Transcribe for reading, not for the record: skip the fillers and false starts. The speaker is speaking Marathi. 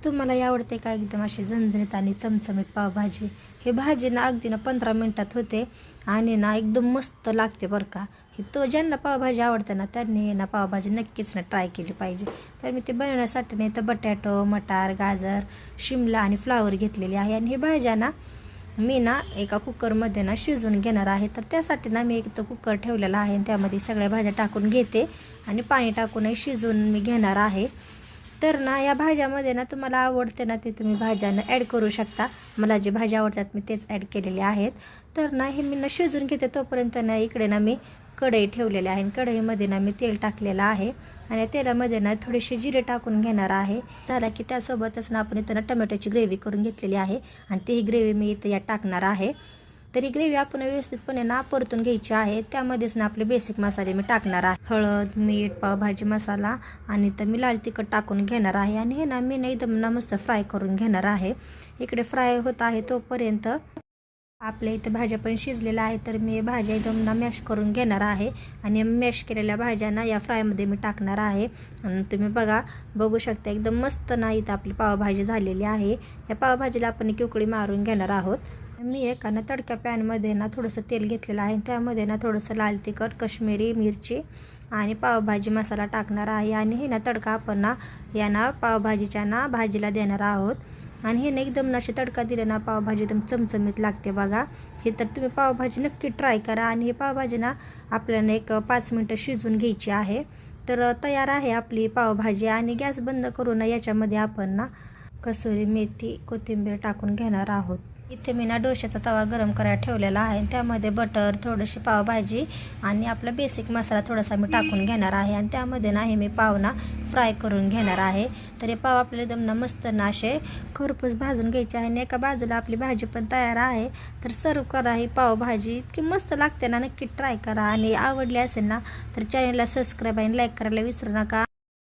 तुम्हाला आवडते का एकदम अशी झणझणीत आणि चमचमीत पावभाजी? हे भाजी ना अगदी ना 15 मिनटात होते आणि ना एकदम मस्त लागते बरं का. हे तो ज्यांना पावभाजी आवडते ना त्यांनी ना पावभाजी नक्कीच ना ट्राय केली पाहिजे. तर मी ते बनवण्यासाठी नाही तर बटाटो, मटार, गाजर, शिमला आणि फ्लावर घेतलेली आहे आणि हे भाज्या ना मी ना एका कुकरमध्ये ना शिजवून घेणार आहे. तर त्यासाठी ना मी एक तर कुकर ठेवलेला आहे आणि त्यामध्ये सगळ्या भाज्या टाकून घेते आणि पाणी टाकूनही शिजवून मी घेणार आहे. तर ना या भाज्यामध्ये ना तुम्हाला आवडते ना ते तुम्ही भाज्यांना ॲड करू शकता. मला जे भाज्या आवडतात मी तेच ॲड केलेले आहेत. तर ना हे मी ना शिजून घेते तोपर्यंत ना इकडे ना मी कढई ठेवलेली आहे आणि कढईमध्ये ना मी तेल टाकलेलं आहे आणि तेलामध्ये ना थोडेसे जिरे टाकून घेणार आहे. झाला की त्यासोबतच ना आपण इथं ना टोमॅटोची ग्रेव्ही करून घेतलेली आहे आणि ती ग्रेव्ही मी इथं यात टाकणार आहे. तर ही ग्रेव्ही आपण व्यवस्थितपणे ना परतून घ्यायची आहे. त्यामध्येच ना आपले बेसिक मसाले मी टाकणार आहे. हळद, मीठ, पावभाजी मसाला आणि तर मी लाल तिखट टाकून घेणार आहे आणि हे ना मी ना एकदम ना मस्त फ्राय करून घेणार आहे. इकडे फ्राय होत आहे तोपर्यंत आपल्या इथं भाज्या पण शिजलेल्या आहे. तर मी भाज्या एकदम ना मॅश करून घेणार आहे आणि मॅश केलेल्या भाज्या ना या फ्रायमध्ये मी टाकणार आहे. आणि तुम्ही बघू शकता एकदम मस्त ना इथं आपली पावभाजी झालेली आहे. या पावभाजीला आपण एक उकळी मारून घेणार आहोत. मी एका ना तडक्या पॅनमध्ये ना थोडंसं तेल घेतलेलं आहे. त्यामध्ये ना थोडंसं लाल तिखट, कश्मीरी मिरची आणि पावभाजी मसाला टाकणार आहे आणि हे ना तडका आपण ना या ना पावभाजीच्या ना भाजीला देणार आहोत. आणि हे ना एकदम ना अशी तडका दिला ना पावभाजी एकदम चमचमीत लागते बघा. हे तर तुम्ही पावभाजी नक्की ट्राय करा. आणि ही पावभाजी ना आपल्याला एक 5 मिनटं शिजवून घ्यायची आहे. तर तयार आहे आपली पावभाजी आणि गॅस बंद करून याच्यामध्ये आपण ना कसुरी मेथी, कोथिंबीर टाकून घेणार आहोत. इथे मी ना डोश्याचा तवा गरम करायला ठेवलेला आहे. त्यामध्ये बटर, थोडीशी पावभाजी आणि आपला बेसिक मसाला थोडासा मी टाकून घेणार आहे आणि त्यामध्ये ना हे मी पाव ना फ्राय करून घेणार आहे. तर हे पाव आपल्याला एकदम ना मस्त ना असे खरपूस भाजून घ्यायचे आहे आणि एका बाजूला आपली भाजी पण तयार आहे. तर सर्व करा ही पावभाजी इतकी मस्त लागते ना, नक्की ट्राय करा आणि आवडली असेल ना तर चॅनलला सबस्क्राईब आणि लाईक करायला विसरू नका.